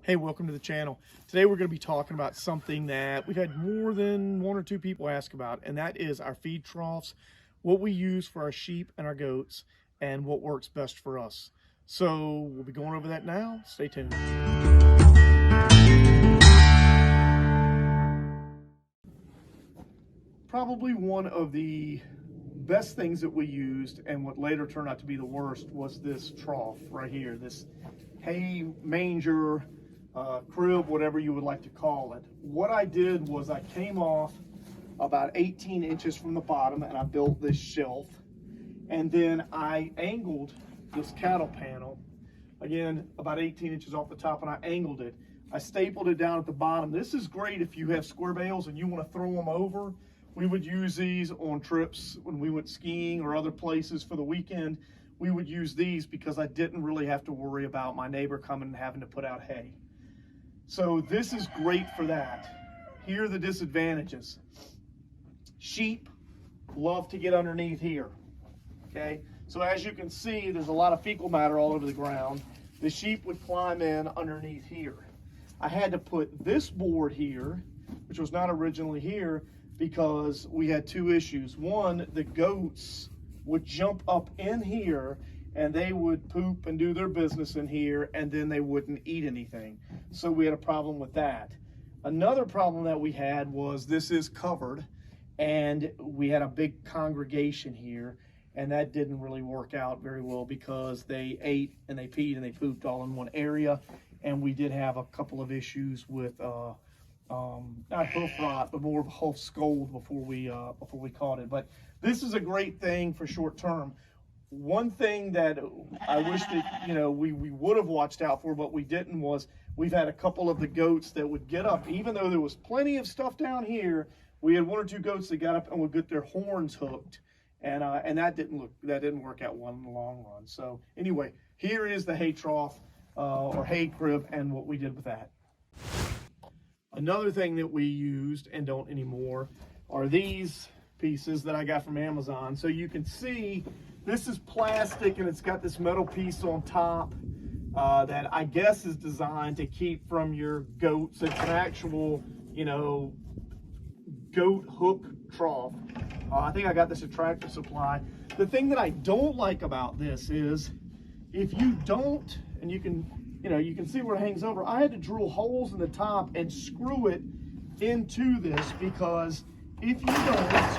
Hey, welcome to the channel. Today we're going to be talking about something that we've had more than one or two people ask about, and that is our feed troughs, what we use for our sheep and our goats, and what works best for us. So we'll be going over that now. Stay tuned. Probably one of the best things that we used, and what later turned out to be the worst, was this trough right here, this hay manger, crib, whatever you would like to call it. What I did was I came off about 18 inches from the bottom and I built this shelf, and then I angled this cattle panel, again about 18 inches off the top, and I angled it. I stapled it down at the bottom. This is great if you have square bales and you want to throw them over. We would use these on trips when we went skiing or other places for the weekend. We would use these because I didn't really have to worry about my neighbor coming and having to put out hay. So this is great for that. Here are the disadvantages. Sheep love to get underneath here, okay? So as you can see, there's a lot of fecal matter all over the ground. The sheep would climb in underneath here. I had to put this board here, which was not originally here, because we had two issues. One, the goats would jump up in here and they would poop and do their business in here, and then they wouldn't eat anything. So we had a problem with that. Another problem that we had was this is covered, and we had a big congregation here, and that didn't really work out very well because they ate and they peed and they pooped all in one area, and we did have a couple of issues with not hoof rot, but more of a hoof scold before we caught it. But this is a great thing for short term. One thing that I wish that we would have watched out for, but we didn't, was we've had a couple of the goats that would get up, even though there was plenty of stuff down here. We had one or two goats that got up and would get their horns hooked, and that didn't work out well in the long run. So anyway, here is the hay trough or hay crib and what we did with that. Another thing that we used and don't anymore are these pieces that I got from Amazon. So you can see this is plastic and it's got this metal piece on top that I guess is designed to keep from your goats. It's an actual, goat hook trough. I think I got this at Tractor Supply. The thing that I don't like about this is if you don't, and you can see where it hangs over, I had to drill holes in the top and screw it into this, because if you don't,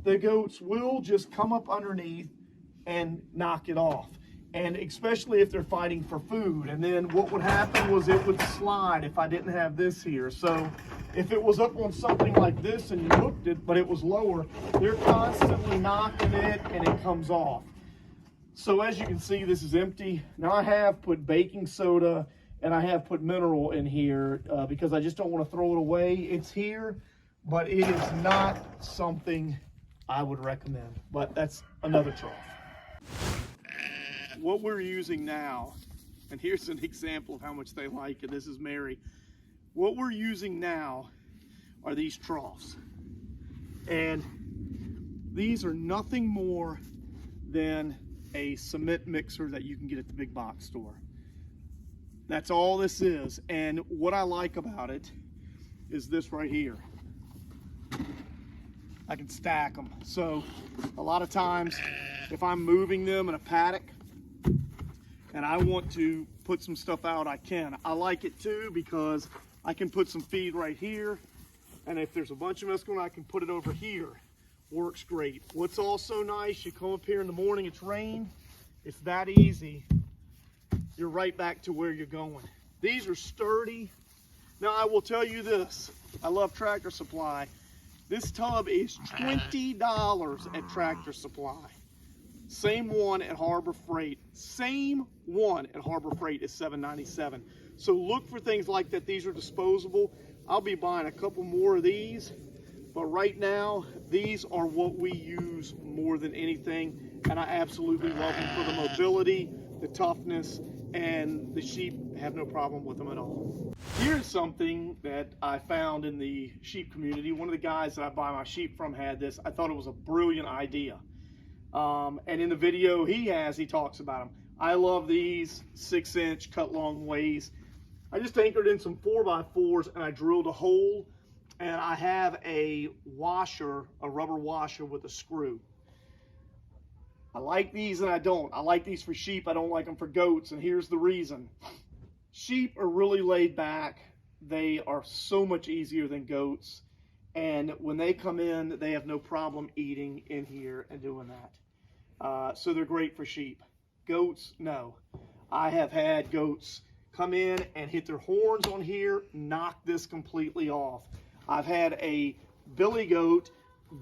the goats will just come up underneath and knock it off. And especially if they're fighting for food. And then what would happen was it would slide if I didn't have this here. So if it was up on something like this and you hooked it, but it was lower, they're constantly knocking it and it comes off. So as you can see, this is empty. Now I have put baking soda and I have put mineral in here because I just don't want to throw it away. It's here, but it is not something I would recommend. But that's another trough. What we're using now, and here's an example of how much they like it. This is Mary. What we're using now are these troughs. And these are nothing more than a cement mixer that you can get at the big box store. That's all this is. And what I like about it is this right here. I can stack them. So a lot of times if I'm moving them in a paddock and I want to put some stuff out, I can. I like it too because I can put some feed right here, and if there's a bunch of mess going on, I can put it over here. Works great. What's also nice, you come up here in the morning, it's rained, it's that easy, you're right back to where you're going. These are sturdy. Now I will tell you this, I love Tractor Supply. This tub is $20 at Tractor Supply. Same one at Harbor Freight. Same one at Harbor Freight is $7.97. So look for things like that. These are disposable. I'll be buying a couple more of these, but right now these are what we use more than anything, and I absolutely love them for the mobility, the toughness, and the sheep have no problem with them at all. Here's something that I found in the sheep community. One of the guys that I buy my sheep from had this. I thought it was a brilliant idea. And in the video he talks about them. I love these 6-inch cut long ways. I just anchored in some 4x4s and I drilled a hole, and I have a washer, a rubber washer with a screw. I like these and I don't. I like these for sheep. I don't like them for goats, and here's the reason. Sheep are really laid back. They are so much easier than goats. And when they come in, they have no problem eating in here and doing that. So they're great for sheep. Goats, no. I have had goats come in and hit their horns on here, knock this completely off. I've had a billy goat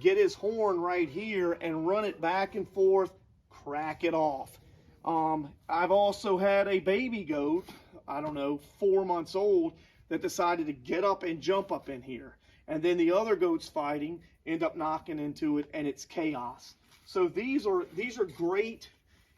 get his horn right here and run it back and forth, crack it off. I've also had a baby goat, I don't know, 4 months old, that decided to get up and jump up in here. And then the other goats fighting end up knocking into it, and it's chaos. So these are great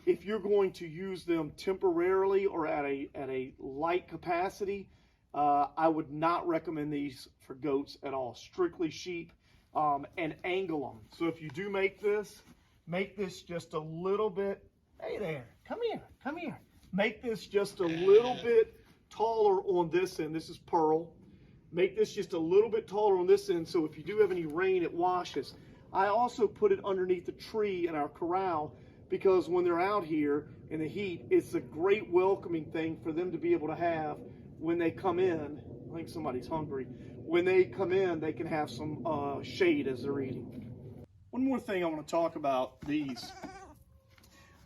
if you're going to use them temporarily or at a light capacity. I would not recommend these for goats at all. Strictly sheep, and angle them. So if you do make this just a little bit. Hey there, come here. Make this just a little bit taller on this end. This is pearl. Make this just a little bit taller on this end, so if you do have any rain, it washes. I also put it underneath the tree in our corral, because when they're out here in the heat, it's a great welcoming thing for them to be able to have when they come in. I think somebody's hungry. When they come in, they can have some shade as they're eating. One more thing I want to talk about these.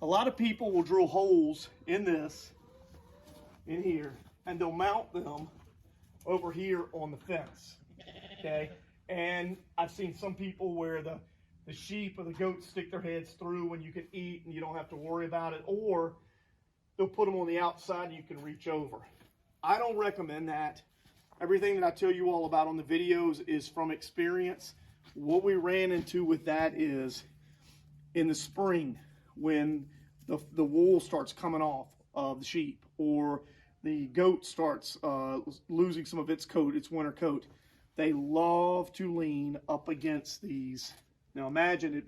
A lot of people will drill holes in this, in here, and they'll mount them over here on the fence, okay? And I've seen some people where the sheep or the goats stick their heads through when you can eat and you don't have to worry about it, or they'll put them on the outside and you can reach over. I don't recommend that. Everything that I tell you all about on the videos is from experience. What we ran into with that is in the spring, when the wool starts coming off of the sheep, or the goat starts losing some of its coat, its winter coat, they love to lean up against these. Now imagine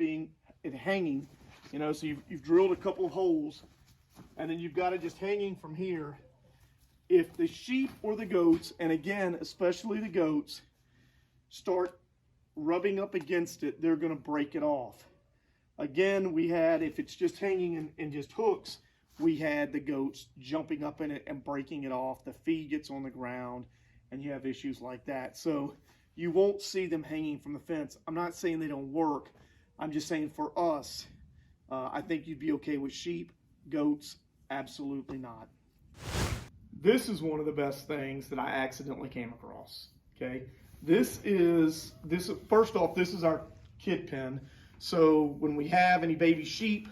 it hanging, you know, so you've drilled a couple of holes, and then you've got it just hanging from here. If the sheep or the goats, and again, especially the goats, start rubbing up against it, they're going to break it off. Again, if it's just hanging in just hooks, we had the goats jumping up in it and breaking it off. The feed gets on the ground, and you have issues like that. So you won't see them hanging from the fence. I'm not saying they don't work. I'm just saying for us, I think you'd be okay with sheep. Goats, absolutely not. This is one of the best things that I accidentally came across, okay? First off, this is our kid pen. So when we have any baby sheep,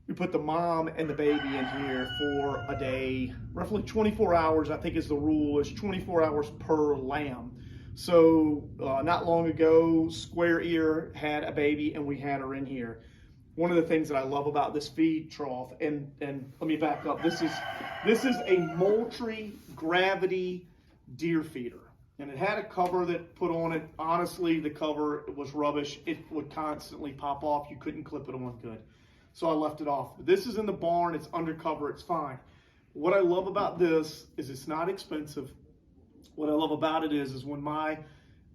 we put the mom and the baby in here for a day, roughly 24 hours, I think is the rule, is 24 hours per lamb. So not long ago, Square Ear had a baby and we had her in here. One of the things that I love about this feed trough, and let me back up, this is a Moultrie gravity deer feeder. And it had a cover that put on it. Honestly, the cover was rubbish. It would constantly pop off. You couldn't clip it on good. So I left it off. This is in the barn. It's undercover. It's fine. What I love about this is it's not expensive. What I love about it is when my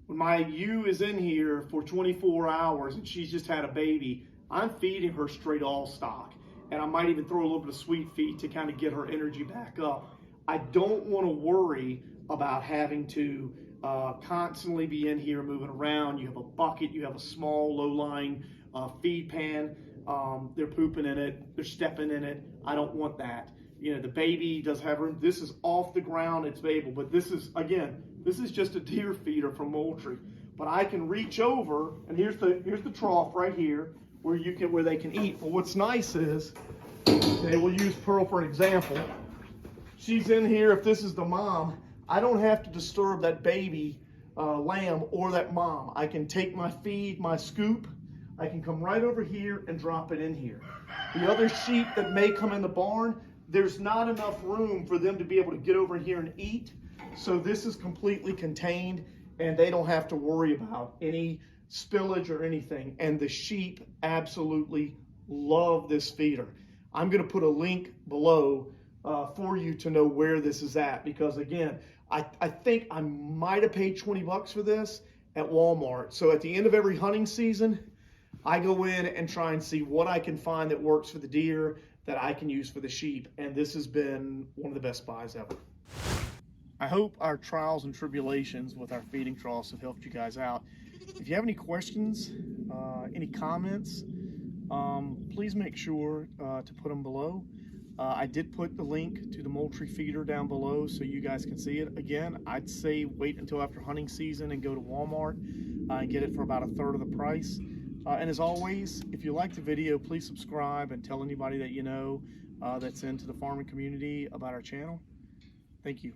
ewe is in here for 24 hours and she's just had a baby, I'm feeding her straight all stock. And I might even throw a little bit of sweet feed to kind of get her energy back up. I don't want to worry about having to constantly be in here moving around. You have a bucket, you have a small low-lying feed pan. They're pooping in it, they're stepping in it. I don't want that. You know, the baby does have room. This is off the ground, it's able, but this is just a deer feeder from Moultrie. But I can reach over, and here's the trough right here where they can eat. But what's nice is, okay, we'll use Pearl for an example. She's in here. If this is the mom, I don't have to disturb that baby lamb or that mom. I can take my feed, my scoop, I can come right over here and drop it in here. The other sheep that may come in the barn, there's not enough room for them to be able to get over here and eat. So this is completely contained, and they don't have to worry about any spillage or anything. And the sheep absolutely love this feeder. I'm going to put a link below for you to know where this is at, because again, I think I might have paid 20 bucks for this at Walmart. So at the end of every hunting season, I go in and try and see what I can find that works for the deer that I can use for the sheep. And this has been one of the best buys ever. I hope our trials and tribulations with our feeding troughs have helped you guys out. If you have any questions, any comments, please make sure to put them below. I did put the link to the Moultrie feeder down below so you guys can see it. Again, I'd say wait until after hunting season and go to Walmart and get it for about 1/3 of the price. And as always, if you like the video, please subscribe and tell anybody that you know that's into the farming community about our channel. Thank you.